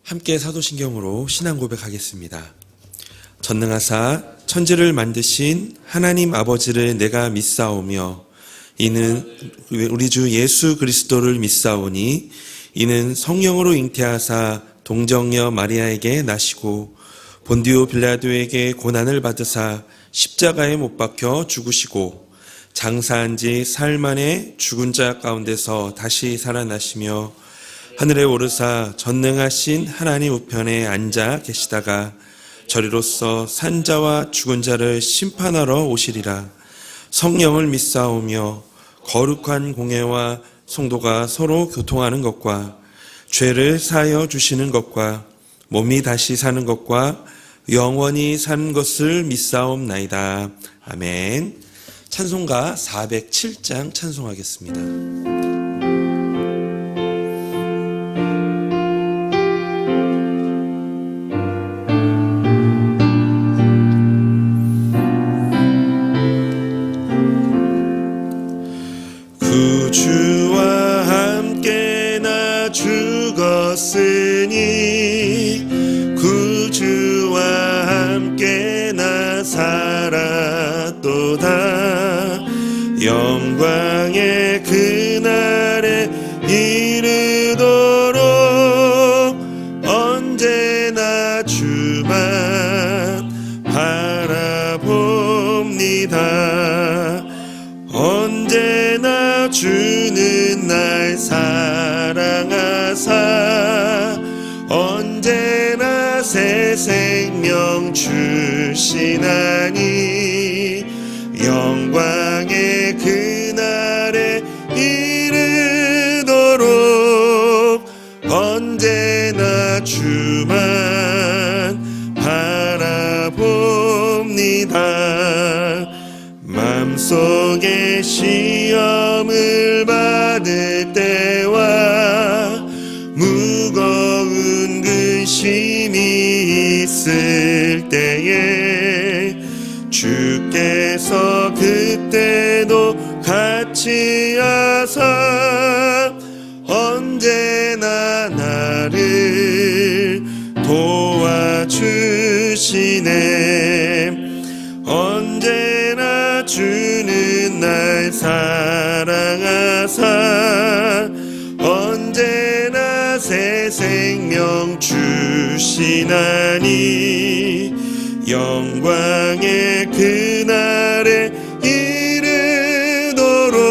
함께 사도신경으로 신앙 고백하겠습니다. 전능하사 천지를 만드신 하나님 아버지를 내가 믿사오며 이는 우리 주 예수 그리스도를 믿사오니 이는 성령으로 잉태하사 동정녀 마리아에게 나시고 본디오 빌라도에게 고난을 받으사 십자가에 못 박혀 죽으시고 장사한 지 사흘 만에 죽은 자 가운데서 다시 살아나시며 하늘에 오르사 전능하신 하나님 우편에 앉아 계시다가 저리로서 산 자와 죽은 자를 심판하러 오시리라. 성령을 믿사오며 거룩한 공회와 성도가 서로 교통하는 것과 죄를 사하여 주시는 것과 몸이 다시 사는 것과 영원히 사는 것을 믿사옵나이다. 아멘. 찬송가 407장 찬송하겠습니다. 주와 함께 나 죽었으니 구주와 함께 나 살았도다. 영광의 그날에 이르도록 언제나 주만 바라봅니다. 언제나 주는 날 사랑하사 언제나 새 생명 주시나니 영광의 그날에 이르도록 언제나 주만 바라봅니다. 맘속에 시험을 받을 때와 무거운 근심이 있을 때에 주께서 그때도 같이 하사 언제나 나를 도와주시네. 언제나 주는 날 사랑하사 언제나 새 생명 주시나니 영광의 그날에 이르도록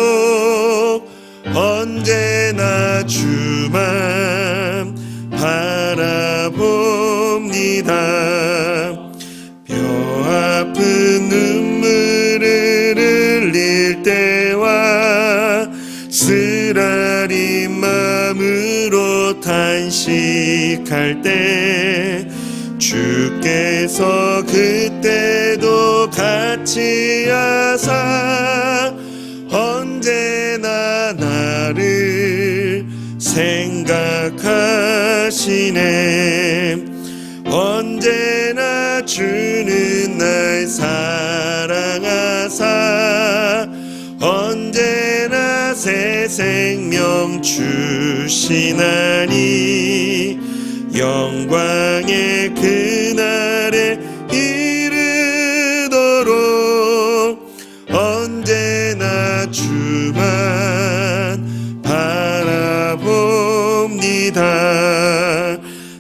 언제나 주만 바라봅니다. 뼈아픈 눈물을 흘릴 때와 쓰라린 마음으로 탄식할 때 주께서 그때도 같이 하사 언제나 나를 생각하시네. 언제나 주는 날 사랑하사 언제나 새 생명 주시나니 영광의 그날에 이르도록 언제나 주만 바라봅니다.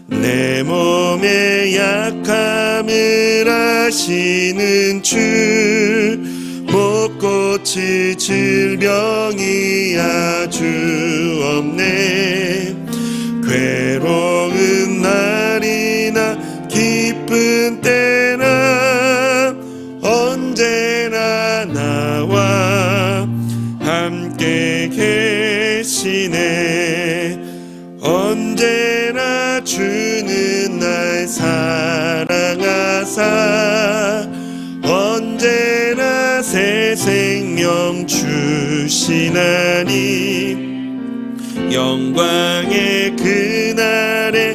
내 몸의 약함을 아시는 주 못 고칠 질병이 아주 없네. 괴로운 날이나 기쁜 때나 언제나 나와 함께 계시네. 언제나 주는 날 사랑하사 언제나 새 생명 주시나니 영광의 그날에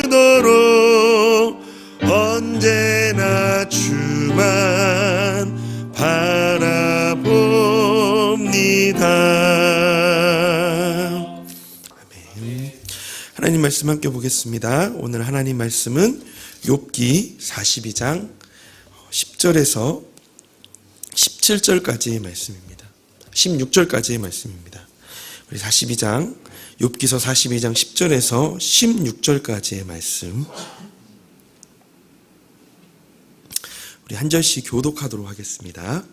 이르도록 언제나 주만 바라봅니다. 하나님 말씀 함께 보겠습니다. 오늘 하나님 말씀은 욥기 42장 10절에서 17절까지의 말씀입니다. 16절까지의 말씀입니다. 우리 42장 욥기서 42장 10절에서 16절까지의 말씀 우리 한 절씩 교독하도록 하겠습니다.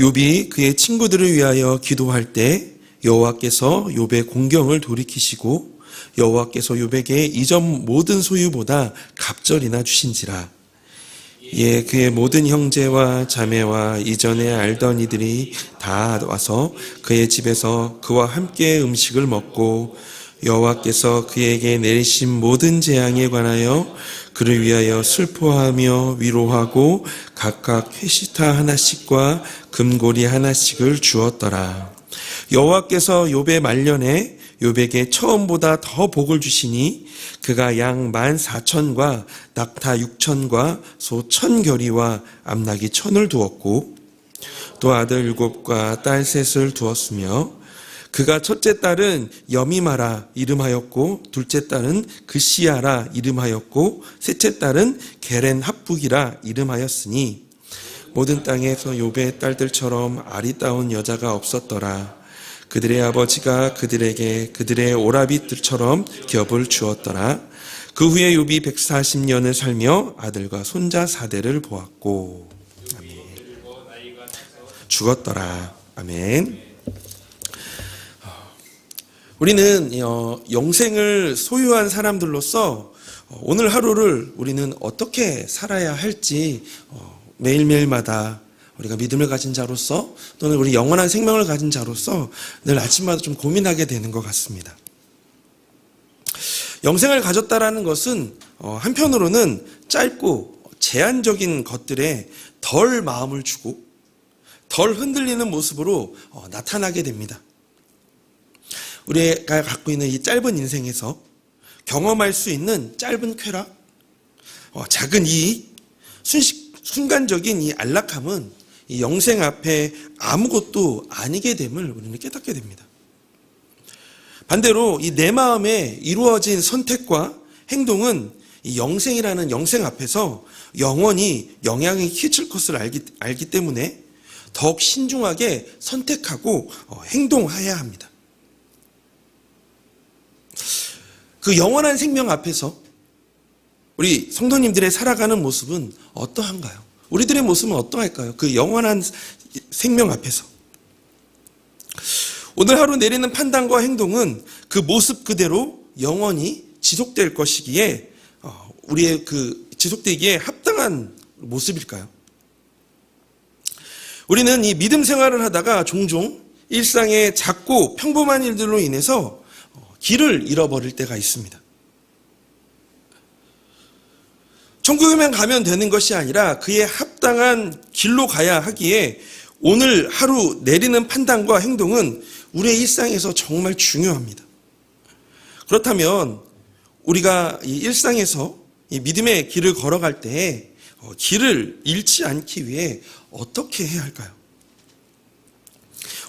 욥이 그의 친구들을 위하여 기도할 때 여호와께서 욥의 공경을 돌이키시고 여호와께서 욥에게 이전 모든 소유보다 갑절이나 주신지라. 예, 그의 모든 형제와 자매와 이전에 알던 이들이 다 와서 그의 집에서 그와 함께 음식을 먹고 여호와께서 그에게 내리신 모든 재앙에 관하여 그를 위하여 슬퍼하며 위로하고 각각 회시타 하나씩과 금고리 하나씩을 주었더라. 여호와께서 욥의 말년에 욥에게 처음보다 더 복을 주시니 그가 양 14,000과 낙타 6,000과 소 1,000결이와 암나귀 1,000을 두었고 또 아들 7과 딸 3을 두었으며 그가 첫째 딸은 여미마라 이름하였고 둘째 딸은 그시야라 이름하였고 셋째 딸은 게렌 합북이라 이름하였으니 모든 땅에서 욥의 딸들처럼 아리따운 여자가 없었더라. 그들의 아버지가 그들에게 그들의 오라비들처럼 기업을 주었더라. 그 후에 욥이 140년을 살며 아들과 손자 4대를 보았고 아멘. 죽었더라. 아멘. 우리는 영생을 소유한 사람들로서 오늘 하루를 우리는 어떻게 살아야 할지 매일매일마다 우리가 믿음을 가진 자로서 또는 우리 영원한 생명을 가진 자로서 늘 아침마다 좀 고민하게 되는 것 같습니다. 영생을 가졌다라는 것은 한편으로는 짧고 제한적인 것들에 덜 마음을 주고 덜 흔들리는 모습으로 나타나게 됩니다. 우리가 갖고 있는 이 짧은 인생에서 경험할 수 있는 짧은 쾌락, 작은 이익, 순간적인 이 안락함은 이 영생 앞에 아무것도 아니게 됨을 우리는 깨닫게 됩니다. 반대로 이 내 마음에 이루어진 선택과 행동은 이 영생이라는 영생 앞에서 영원히 영향이 끼칠 것을 알기 때문에 더욱 신중하게 선택하고 행동해야 합니다. 그 영원한 생명 앞에서 우리 성도님들의 살아가는 모습은 어떠한가요? 우리들의 모습은 어떠할까요? 그 영원한 생명 앞에서 오늘 하루 내리는 판단과 행동은 그 모습 그대로 영원히 지속될 것이기에 우리의 그 지속되기에 합당한 모습일까요? 우리는 이 믿음 생활을 하다가 종종 일상의 작고 평범한 일들로 인해서 길을 잃어버릴 때가 있습니다. 천국에만 가면 되는 것이 아니라 그에 합당한 길로 가야 하기에 오늘 하루 내리는 판단과 행동은 우리의 일상에서 정말 중요합니다. 그렇다면 우리가 이 일상에서 이 믿음의 길을 걸어갈 때 길을 잃지 않기 위해 어떻게 해야 할까요?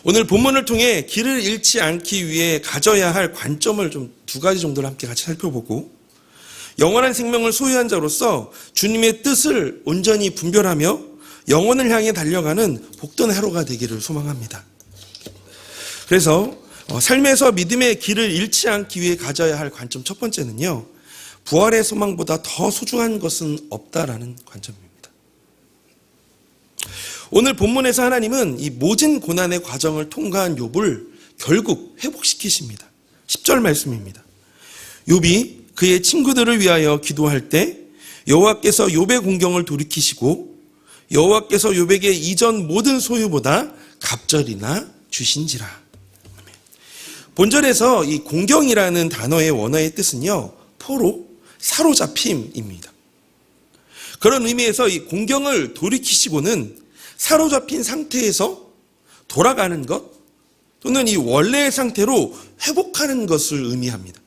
오늘 본문을 통해 길을 잃지 않기 위해 가져야 할 관점을 좀 2가지 정도를 함께 같이 살펴보고 영원한 생명을 소유한 자로서 주님의 뜻을 온전히 분별하며 영혼을 향해 달려가는 복된 하루가 되기를 소망합니다. 그래서 삶에서 믿음의 길을 잃지 않기 위해 가져야 할 관점 첫 번째는요, 부활의 소망보다 더 소중한 것은 없다라는 관점입니다. 오늘 본문에서 하나님은 이 모진 고난의 과정을 통과한 욥을 결국 회복시키십니다. 10절 말씀입니다. 욥이 그의 친구들을 위하여 기도할 때 여호와께서 욥의 공경을 돌이키시고 여호와께서 욥에게 이전 모든 소유보다 갑절이나 주신지라. 본절에서 이 공경이라는 단어의 원어의 뜻은요, 포로, 사로잡힘입니다. 그런 의미에서 이 공경을 돌이키시고는 사로잡힌 상태에서 돌아가는 것 또는 이 원래의 상태로 회복하는 것을 의미합니다.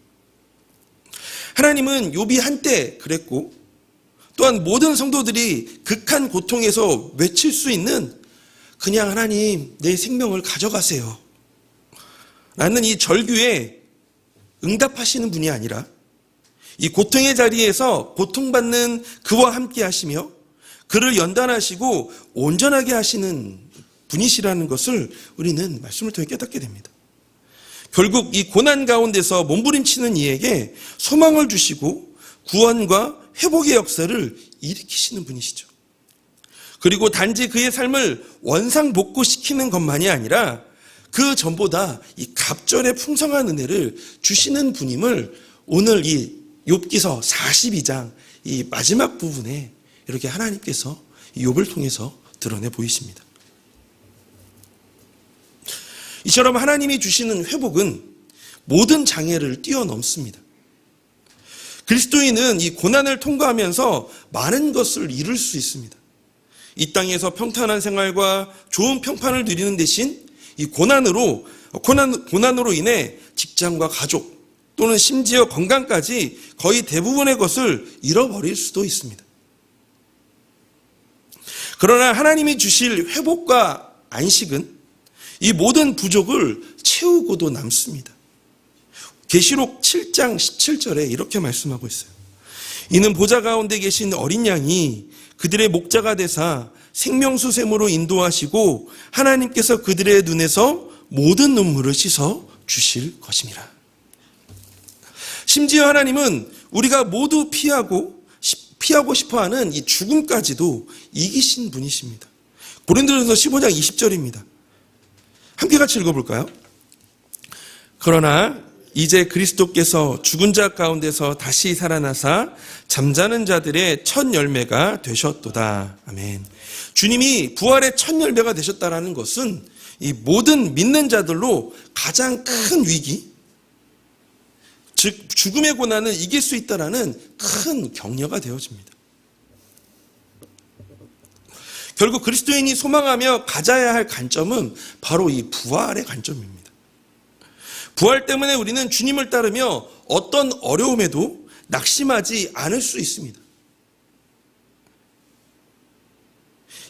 하나님은 욥이 한때 그랬고 또한 모든 성도들이 극한 고통에서 외칠 수 있는 그냥 하나님 내 생명을 가져가세요 라는 이 절규에 응답하시는 분이 아니라 이 고통의 자리에서 고통받는 그와 함께 하시며 그를 연단하시고 온전하게 하시는 분이시라는 것을 우리는 말씀을 통해 깨닫게 됩니다. 결국 이 고난 가운데서 몸부림치는 이에게 소망을 주시고 구원과 회복의 역사를 일으키시는 분이시죠. 그리고 단지 그의 삶을 원상복구시키는 것만이 아니라 그 전보다 이 갑절의 풍성한 은혜를 주시는 분임을 오늘 이 욥기서 42장 이 마지막 부분에 이렇게 하나님께서 이 욥을 통해서 드러내 보이십니다. 이처럼 하나님이 주시는 회복은 모든 장애를 뛰어넘습니다. 그리스도인은 이 고난을 통과하면서 많은 것을 이룰 수 있습니다. 이 땅에서 평탄한 생활과 좋은 평판을 누리는 대신 이 고난으로 인해 직장과 가족 또는 심지어 건강까지 거의 대부분의 것을 잃어버릴 수도 있습니다. 그러나 하나님이 주실 회복과 안식은 이 모든 부족을 채우고도 남습니다. 계시록 7장 17절에 이렇게 말씀하고 있어요. 이는 보좌 가운데 계신 어린 양이 그들의 목자가 되사 생명수 샘으로 인도하시고 하나님께서 그들의 눈에서 모든 눈물을 씻어 주실 것임이라. 심지어 하나님은 우리가 모두 피하고 싶어하는 이 죽음까지도 이기신 분이십니다. 고린도전서 15장 20절입니다. 함께 같이 읽어볼까요? 그러나 이제 그리스도께서 죽은 자 가운데서 다시 살아나사 잠자는 자들의 첫 열매가 되셨도다. 아멘. 주님이 부활의 첫 열매가 되셨다라는 것은 이 모든 믿는 자들로 가장 큰 위기, 즉 죽음의 고난을 이길 수 있다라는 큰 격려가 되어집니다. 결국 그리스도인이 소망하며 가져야 할 관점은 바로 이 부활의 관점입니다. 부활 때문에 우리는 주님을 따르며 어떤 어려움에도 낙심하지 않을 수 있습니다.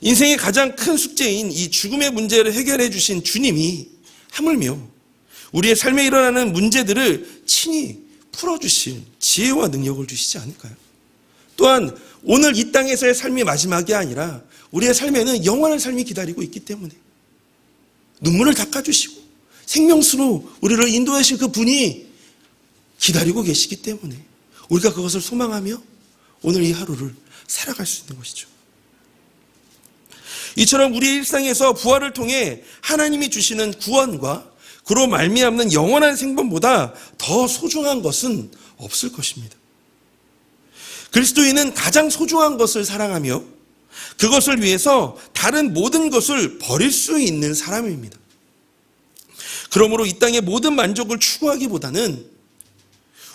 인생의 가장 큰 숙제인 이 죽음의 문제를 해결해 주신 주님이 하물며 우리의 삶에 일어나는 문제들을 친히 풀어주실 지혜와 능력을 주시지 않을까요? 또한 오늘 이 땅에서의 삶이 마지막이 아니라 우리의 삶에는 영원한 삶이 기다리고 있기 때문에 눈물을 닦아주시고 생명수로 우리를 인도하실 그 분이 기다리고 계시기 때문에 우리가 그것을 소망하며 오늘 이 하루를 살아갈 수 있는 것이죠. 이처럼 우리의 일상에서 부활을 통해 하나님이 주시는 구원과 그로 말미암는 영원한 생명보다 더 소중한 것은 없을 것입니다. 그리스도인은 가장 소중한 것을 사랑하며 그것을 위해서 다른 모든 것을 버릴 수 있는 사람입니다. 그러므로 이 땅의 모든 만족을 추구하기보다는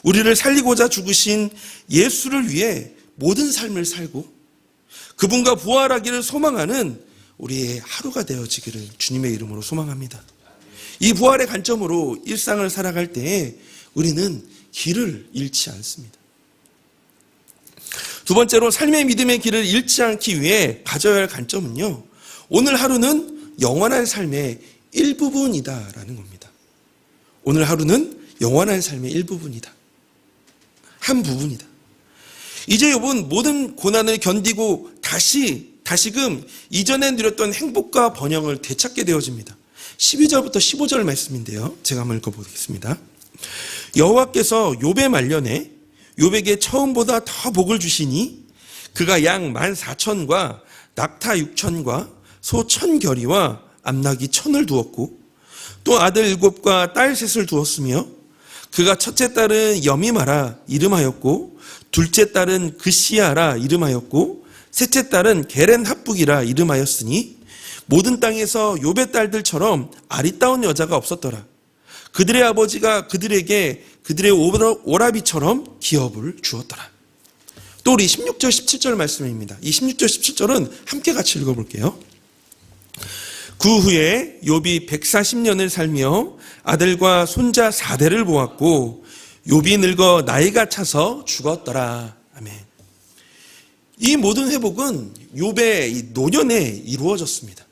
우리를 살리고자 죽으신 예수를 위해 모든 삶을 살고 그분과 부활하기를 소망하는 우리의 하루가 되어지기를 주님의 이름으로 소망합니다. 이 부활의 관점으로 일상을 살아갈 때에 우리는 길을 잃지 않습니다. 두 번째로 삶의 믿음의 길을 잃지 않기 위해 가져야 할 관점은요, 오늘 하루는 영원한 삶의 일부분이다라는 겁니다. 오늘 하루는 영원한 삶의 일부분이다. 한 부분이다. 이제 욥은 모든 고난을 견디고 다시금 이전에 누렸던 행복과 번영을 되찾게 되어집니다. 12절부터 15절 말씀인데요. 제가 한번 읽어보겠습니다. 여호와께서 욥의 말년에 욥에게 처음보다 더 복을 주시니 그가 양 14,000과 낙타 6,000과 소 1,000결이와 암나귀 1,000을 두었고 또 아들 7과 딸 3을 두었으며 그가 첫째 딸은 여미마라 이름하였고 둘째 딸은 그시야라 이름하였고 셋째 딸은 게렌 합북이라 이름하였으니 모든 땅에서 욥의 딸들처럼 아리따운 여자가 없었더라. 그들의 아버지가 그들에게 그들의 오라비처럼 기업을 주었더라. 또 우리 16절 17절 말씀입니다. 이 16절 17절은 함께 같이 읽어볼게요. 그 후에 욥이 140년을 살며 아들과 손자 4대를 보았고 욥이 늙어 나이가 차서 죽었더라. 아멘. 이 모든 회복은 욥의 이 노년에 이루어졌습니다.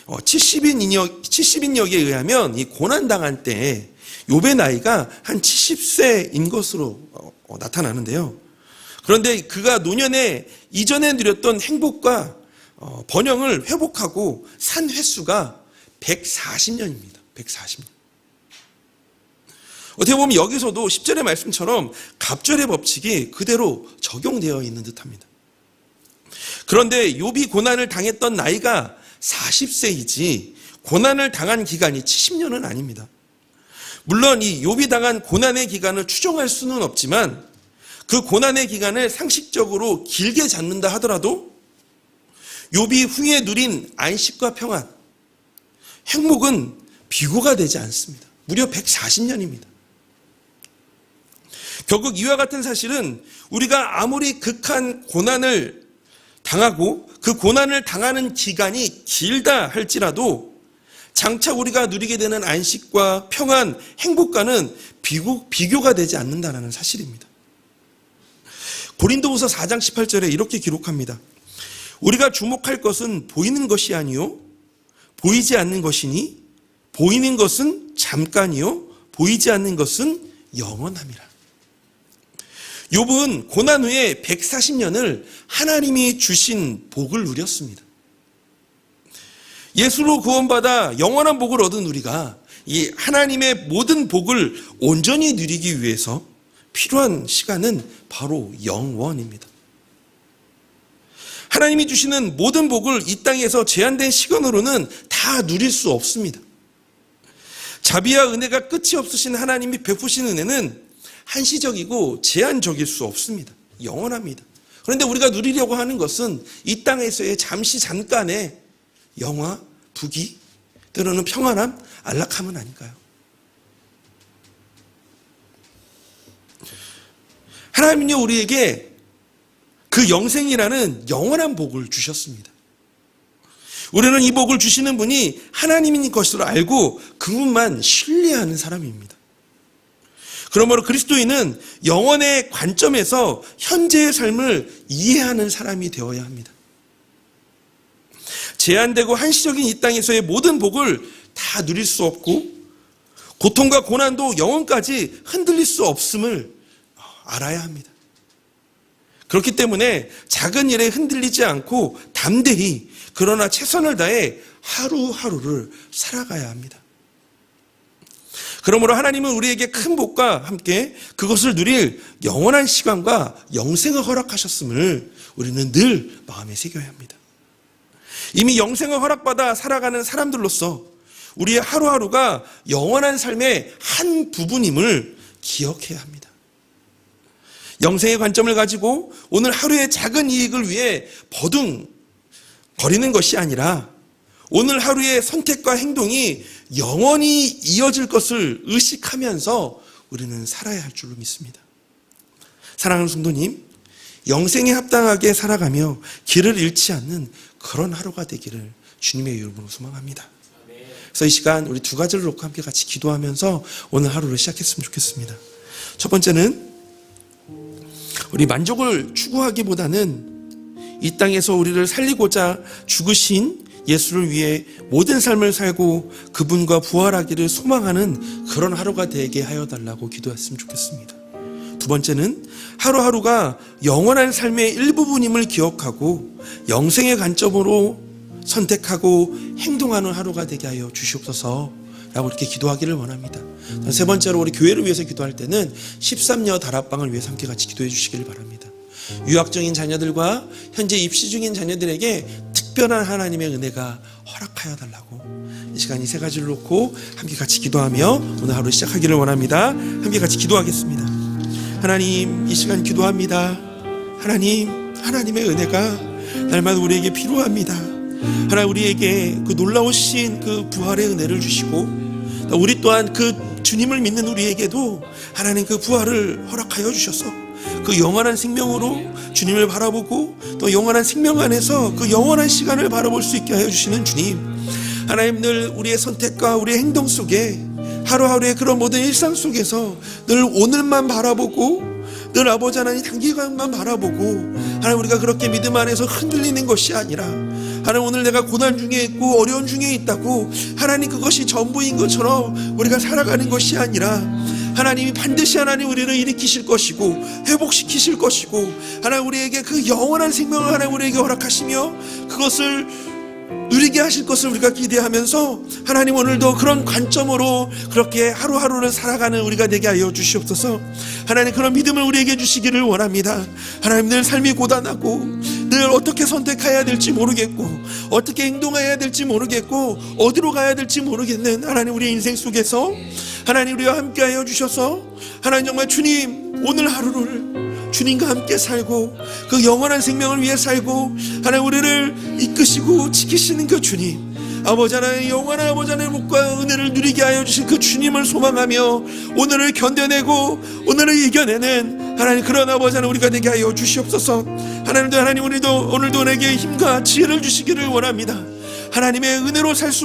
70인역에 의하면 이 고난당한 때에 욥의 나이가 한 70세인 것으로 나타나는데요. 그런데 그가 노년에 이전에 누렸던 행복과 번영을 회복하고 산 횟수가 140년입니다. 140년. 어떻게 보면 여기서도 10절의 말씀처럼 갑절의 법칙이 그대로 적용되어 있는 듯합니다. 그런데 욥이 고난을 당했던 나이가 40세이지 고난을 당한 기간이 70년은 아닙니다. 물론 이 욥이 당한 고난의 기간을 추정할 수는 없지만 그 고난의 기간을 상식적으로 길게 잡는다 하더라도 욥이 후에 누린 안식과 평안, 행복은 비교가 되지 않습니다. 무려 140년입니다. 결국 이와 같은 사실은 우리가 아무리 극한 고난을 당하고 그 고난을 당하는 기간이 길다 할지라도 장차 우리가 누리게 되는 안식과 평안, 행복과는 비교가 되지 않는다는 사실입니다. 고린도후서 4장 18절에 이렇게 기록합니다. 우리가 주목할 것은 보이는 것이 아니요 보이지 않는 것이니 보이는 것은 잠깐이요 보이지 않는 것은 영원함이라. 욥은 고난 후에 140년을 하나님이 주신 복을 누렸습니다. 예수로 구원받아 영원한 복을 얻은 우리가 이 하나님의 모든 복을 온전히 누리기 위해서 필요한 시간은 바로 영원입니다. 하나님이 주시는 모든 복을 이 땅에서 제한된 시간으로는 다 누릴 수 없습니다. 자비와 은혜가 끝이 없으신 하나님이 베푸신 은혜는 한시적이고 제한적일 수 없습니다. 영원합니다. 그런데 우리가 누리려고 하는 것은 이 땅에서의 잠깐의 영화, 부귀, 때로는 평안함, 안락함은 아닐까요? 하나님은요 우리에게 그 영생이라는 영원한 복을 주셨습니다. 우리는 이 복을 주시는 분이 하나님인 것으로 알고 그분만 신뢰하는 사람입니다. 그러므로 그리스도인은 영원의 관점에서 현재의 삶을 이해하는 사람이 되어야 합니다. 제한되고 한시적인 이 땅에서의 모든 복을 다 누릴 수 없고 고통과 고난도 영원까지 흔들릴 수 없음을 알아야 합니다. 그렇기 때문에 작은 일에 흔들리지 않고 담대히 그러나 최선을 다해 하루하루를 살아가야 합니다. 그러므로 하나님은 우리에게 큰 복과 함께 그것을 누릴 영원한 시간과 영생을 허락하셨음을 우리는 늘 마음에 새겨야 합니다. 이미 영생을 허락받아 살아가는 사람들로서 우리의 하루하루가 영원한 삶의 한 부분임을 기억해야 합니다. 영생의 관점을 가지고 오늘 하루의 작은 이익을 위해 버둥거리는 것이 아니라 오늘 하루의 선택과 행동이 영원히 이어질 것을 의식하면서 우리는 살아야 할 줄로 믿습니다. 사랑하는 성도님, 영생에 합당하게 살아가며 길을 잃지 않는 그런 하루가 되기를 주님의 이름으로 소망합니다. 그래서 이 시간 우리 두 가지를 놓고 함께 같이 기도하면서 오늘 하루를 시작했으면 좋겠습니다. 첫 번째는 우리 만족을 추구하기보다는 이 땅에서 우리를 살리고자 죽으신 예수를 위해 모든 삶을 살고 그분과 부활하기를 소망하는 그런 하루가 되게 하여 달라고 기도했으면 좋겠습니다. 두 번째는 하루하루가 영원한 삶의 일부분임을 기억하고 영생의 관점으로 선택하고 행동하는 하루가 되게 하여 주시옵소서 라고 이렇게 기도하기를 원합니다. 세 번째로 우리 교회를 위해서 기도할 때는 13여 다락방을 위해서 함께 같이 기도해 주시기를 바랍니다. 유학 중인 자녀들과 현재 입시 중인 자녀들에게 특별한 하나님의 은혜가 허락하여 달라고 이 시간 이 세 가지를 놓고 함께 같이 기도하며 오늘 하루 시작하기를 원합니다. 함께 같이 기도하겠습니다. 하나님, 이 시간 기도합니다. 하나님의 은혜가 날마다 우리에게 필요합니다. 하나님, 우리에게 그 놀라우신 그 부활의 은혜를 주시고 우리 또한 그 주님을 믿는 우리에게도 하나님 그 부활을 허락하여 주셔서 그 영원한 생명으로 주님을 바라보고 또 영원한 생명 안에서 그 영원한 시간을 바라볼 수 있게 하여 주시는 주님, 하나님 늘 우리의 선택과 우리의 행동 속에 하루하루의 그런 모든 일상 속에서 늘 오늘만 바라보고 늘 아버지 하나님 단기간만 바라보고 하나님 우리가 그렇게 믿음 안에서 흔들리는 것이 아니라 하나님 오늘 내가 고난 중에 있고 어려운 중에 있다고 하나님 그것이 전부인 것처럼 우리가 살아가는 것이 아니라 하나님이 반드시 하나님 우리를 일으키실 것이고 회복시키실 것이고 하나님 우리에게 그 영원한 생명을 하나님 우리에게 허락하시며 그것을 누리게 하실 것을 우리가 기대하면서 하나님 오늘도 그런 관점으로 그렇게 하루하루를 살아가는 우리가 되게 하여 주시옵소서. 하나님 그런 믿음을 우리에게 주시기를 원합니다. 하나님 늘 삶이 고단하고 늘 어떻게 선택해야 될지 모르겠고 어떻게 행동해야 될지 모르겠고 어디로 가야 될지 모르겠는 하나님 우리 인생 속에서 하나님 우리와 함께 하여 주셔서 하나님 정말 주님 오늘 하루를 주님과 함께 살고 그 영원한 생명을 위해 살고 하나님 우리를 이끄시고 지키시는 그 주님 아버지 하나님 영원한 아버지 하나님의 복과 은혜를 누리게 하여 주신 그 주님을 소망하며 오늘을 견뎌내고 오늘을 이겨내는 하나님 그런 아버지 하나님 우리가 되게 하여 주시옵소서. 하나님도 하나님 오늘도 우리에게 힘과 지혜를 주시기를 원합니다. 하나님의 은혜로 살 수